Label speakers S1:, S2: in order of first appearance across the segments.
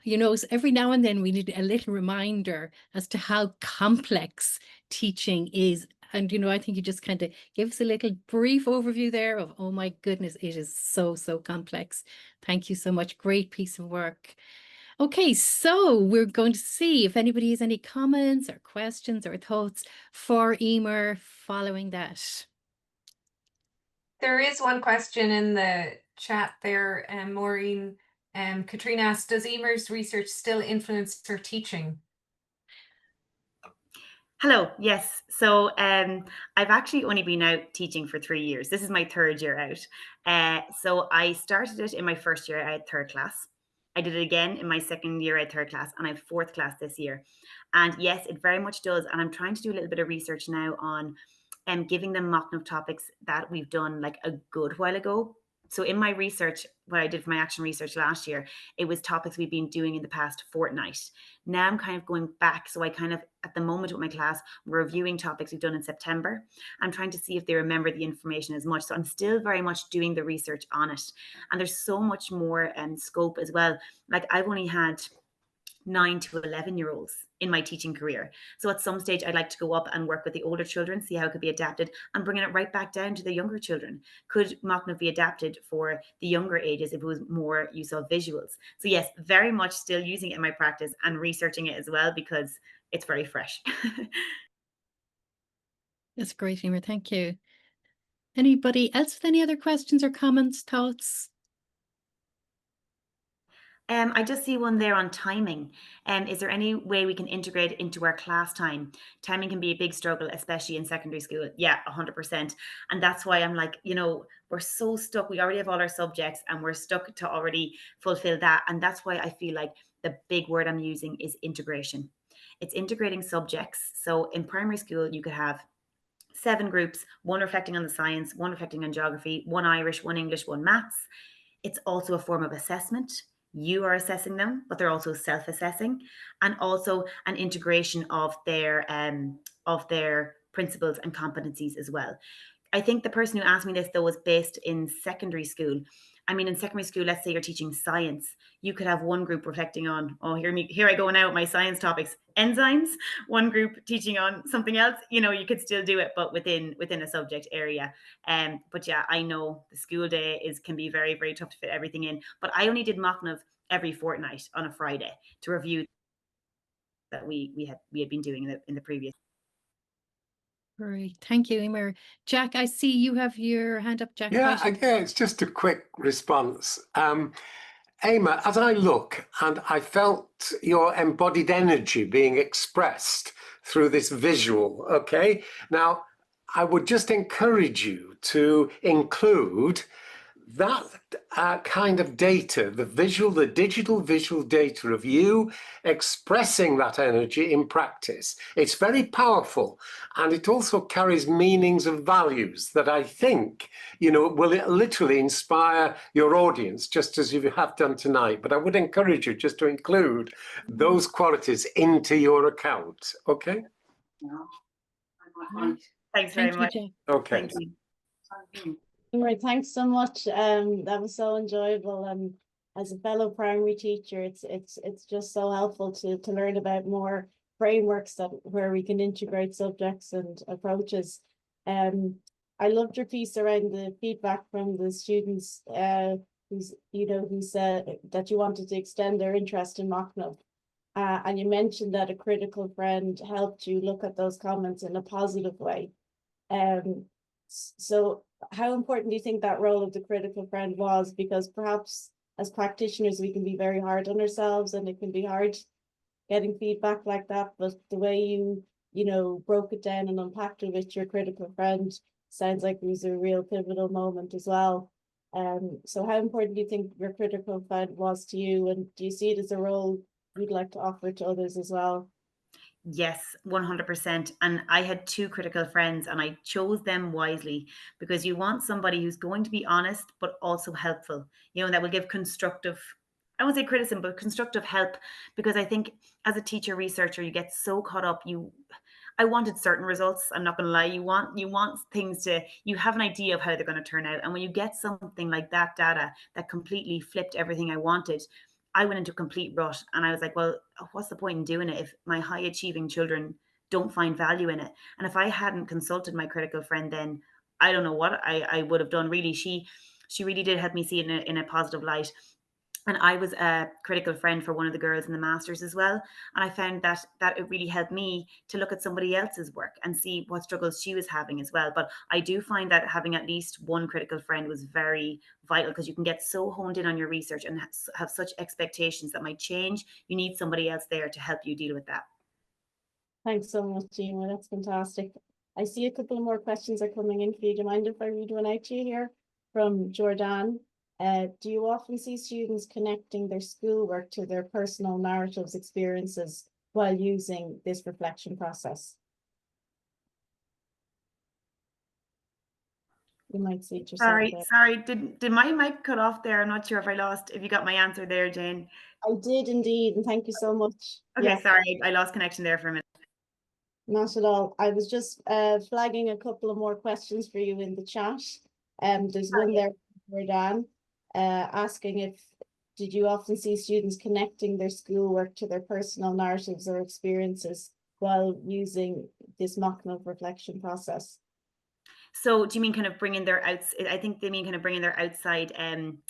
S1: you know, every now and then we need a little reminder as to how complex teaching is. And, you know, I think you just kind of give us a little brief overview there of, oh my goodness, it is so, so complex. Thank you so much. Great piece of work. Okay, so we're going to see if anybody has any comments or questions or thoughts for Eimear following that.
S2: There is one question in the chat there, Maureen. Katrina asked, does Eimear's research still influence her teaching?
S3: Hello, yes. So I've actually only been out teaching for 3 years. This is my 3rd year out. So I started it in my 1st year. I had 3rd class. I did it again in my 2nd year at 3rd class, and I have 4th class this year. And yes, it very much does. And I'm trying to do a little bit of research now on giving them mock-up topics that we've done like a good while ago. So in my research, what I did for my action research last year, it was topics we've been doing in the past fortnight. Now I'm kind of going back. So I kind of, at the moment with my class, we're reviewing topics we've done in September. I'm trying to see if they remember the information as much. So I'm still very much doing the research on it. And there's so much more scope as well. Like I've only had 9 to 11-year-olds in my teaching career. So at some stage, I'd like to go up and work with the older children, see how it could be adapted, and bringing it right back down to the younger children. Could mock-up be adapted for the younger ages if it was more use of visuals? So yes, very much still using it in my practice and researching it as well, because it's very fresh.
S1: That's great, Eimear. Thank you. Anybody else with any other questions or comments, thoughts?
S3: I just see one there on timing. Is there any way we can integrate it into our class time? Timing can be a big struggle, especially in secondary school. Yeah, 100%. And that's why I'm like, you know, we're so stuck. We already have all our subjects and we're stuck to already fulfill that. And that's why I feel like the big word I'm using is integration. It's integrating subjects. So in primary school, you could have 7 groups, one reflecting on the science, one reflecting on geography, one Irish, one English, one maths. It's also a form of assessment. You are assessing them, but they're also self-assessing, and also an integration of their principles and competencies as well. I think the person who asked me this, though, was based in secondary school. I mean, in secondary school, let's say you're teaching science, you could have one group reflecting on, oh, here I go now with my science topics, enzymes, one group teaching on something else. You know, you could still do it, but within a subject area. But yeah, I know the school day can be very, very tough to fit everything in. But I only did mock-up every fortnight on a Friday to review that we had been doing in the previous.
S1: Great. Thank you, Eimear. Jack, I see you have your hand up, Jack.
S4: Yeah, it's just a quick response. Eimear, as I look and I felt your embodied energy being expressed through this visual, okay? Now, I would just encourage you to include that kind of data, the digital visual data of you expressing that energy in practice. It's very powerful, and it also carries meanings and values that I think, you know, will literally inspire your audience, just as you have done tonight. But I would encourage you just to include those qualities into your account, okay?
S1: Right.
S3: Thanks very much.
S1: Jack.
S4: Okay.
S3: Thank you.
S5: Right, thanks so much. That was so enjoyable. As a fellow primary teacher, it's just so helpful to learn about more frameworks where we can integrate subjects and approaches. I loved your piece around the feedback from the students who said that you wanted to extend their interest in mock-up. And you mentioned that a critical friend helped you look at those comments in a positive way. So how important do you think that role of the critical friend was? Because perhaps as practitioners, we can be very hard on ourselves and it can be hard getting feedback like that. But the way you broke it down and unpacked it with your critical friend sounds like it was a real pivotal moment as well. So how important do you think your critical friend was to you? And do you see it as a role you'd like to offer to others as well?
S3: Yes, 100%. And I had 2 critical friends and I chose them wisely, because you want somebody who's going to be honest, but also helpful, you know, that will give constructive, I won't say criticism, but constructive help. Because I think as a teacher researcher, you get so caught up. I wanted certain results. I'm not going to lie. You want things you have an idea of how they're going to turn out. And when you get something like that data that completely flipped everything I wanted, I went into a complete rut, and I was like, well, what's the point in doing it if my high achieving children don't find value in it? And if I hadn't consulted my critical friend, then I don't know what I would have done. Really, she really did help me see it in a positive light. And I was a critical friend for one of the girls in the masters as well, and I found that it really helped me to look at somebody else's work and see what struggles she was having as well. But I do find that having at least one critical friend was very vital, because you can get so honed in on your research and have such expectations that might change. You need somebody else there to help you deal with that.
S5: Thanks so much, Gina. That's fantastic. I see a couple of more questions are coming in for you. Do you mind if I read one out to you here from Jordan? Do you often see students connecting their schoolwork to their personal narratives, experiences while using this reflection process? You might see it yourself there.
S3: Sorry, did my mic cut off there? I'm not sure if you got my answer there, Jane.
S5: I did indeed, and thank you so much.
S3: Okay,
S5: Yeah.
S3: sorry, I lost connection there for a minute.
S5: Not at all. I was just flagging a couple of more questions for you in the chat. There's one there for Dan, asking did you often see students connecting their schoolwork to their personal narratives or experiences while using this mock-up reflection process?
S3: So do you mean kind of bringing their outside? I think they mean kind of bringing their outside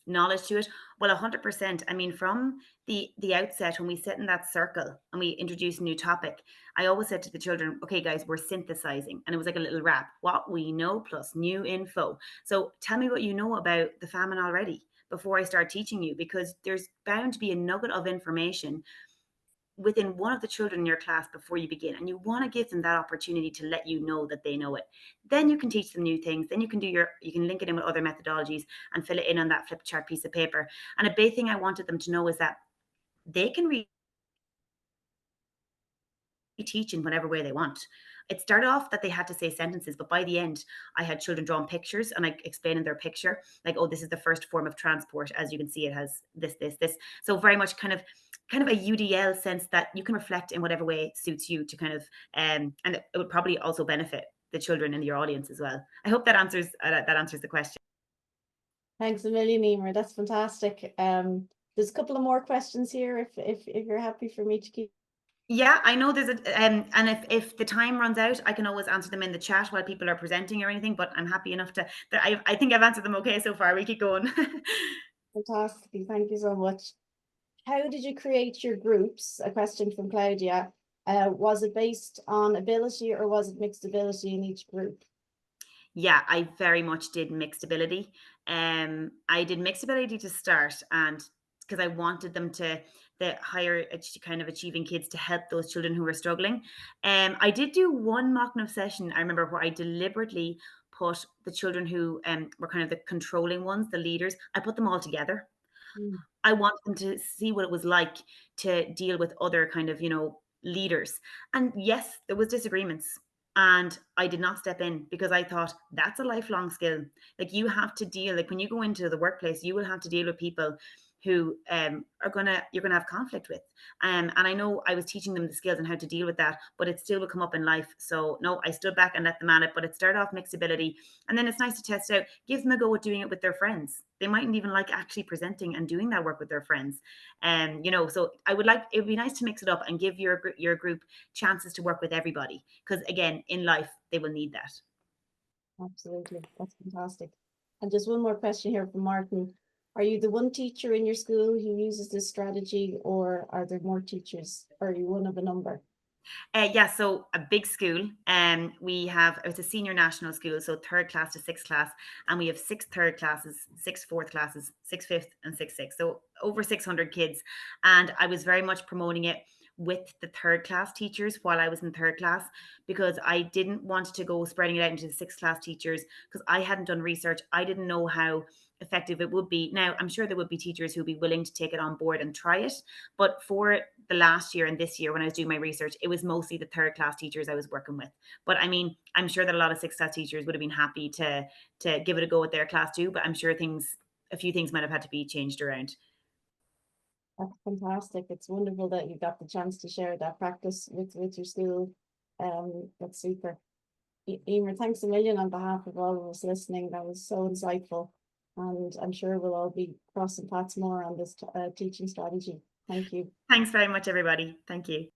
S3: knowledge to it. Well, 100%. I mean, from the outset, when we sit in that circle and we introduce a new topic, I always said to the children, okay, guys, we're synthesizing. And it was like a little rap, what we know plus new info. So tell me what you know about the famine already before I start teaching you, because there's bound to be a nugget of information within one of the children in your class before you begin, and you want to give them that opportunity to let you know that they know it. Then you can teach them new things. Then you can link it in with other methodologies and fill it in on that flip chart piece of paper. And a big thing I wanted them to know is that they can teach in whatever way they want. It started off that they had to say sentences, but by the end, I had children drawing pictures, and I explained in their picture, like, oh, this is the first form of transport. As you can see, it has this. So very much kind of a UDL sense that you can reflect in whatever way suits you to kind of, and it would probably also benefit the children in your audience as well. I hope that answers the question.
S5: Thanks a million, Eimear. That's fantastic. There's a couple of more questions here if you're happy for me to keep.
S3: Yeah, I know there's and if the time runs out, I can always answer them in the chat while people are presenting or anything, but I'm happy enough that I think I've answered them okay so far. We keep going.
S5: Fantastic. Thank you so much. How did you create your groups? A question from Claudia. Was it based on ability or was it mixed ability in each group?
S3: Yeah, I very much did mixed ability. I did mixed ability to start, and because I wanted them to, the higher kind of achieving kids, to help those children who were struggling. I did do one mock-up session, I remember, where I deliberately put the children who were kind of the controlling ones, the leaders, I put them all together. I wanted them to see what it was like to deal with other kind of, leaders. And yes, there was disagreements. And I did not step in, because I thought that's a lifelong skill. Like, you have to deal, like when you go into the workplace, you will have to deal with people who you're gonna have conflict with. And I know I was teaching them the skills and how to deal with that, but it still will come up in life. So no, I stood back and let them at it. But it started off mixed ability, and then it's nice to test out, give them a go at doing it with their friends. They mightn't even like actually presenting and doing that work with their friends. So it would be nice to mix it up and give your group chances to work with everybody, because again, in life they will need that.
S5: Absolutely, that's fantastic. And just one more question here from Martin. Are you the one teacher in your school who uses this strategy, or are there more teachers? Are you one of a number?
S3: Yeah, so a big school. It's a senior national school, so 3rd class to 6th class, and we have 6 3rd classes, 6 4th classes, 6 5th, and 6 6th. So over 600 kids, and I was very much promoting it with the 3rd class teachers while I was in 3rd class, because I didn't want to go spreading it out into the 6th class teachers, because I hadn't done research. I didn't know how effective it would be. Now, I'm sure there would be teachers who would be willing to take it on board and try it, but for the last year and this year when I was doing my research, it was mostly the 3rd class teachers I was working with. But I mean, I'm sure that a lot of 6th class teachers would have been happy to give it a go with their class too, but I'm sure a few things might have had to be changed around.
S5: That's fantastic. It's wonderful that you got the chance to share that practice with your school. That's super. Eimear, thanks a million on behalf of all of us listening. That was so insightful. and I'm sure we'll all be crossing paths more on this teaching strategy. Thank you.
S3: Thanks very much, everybody. Thank you.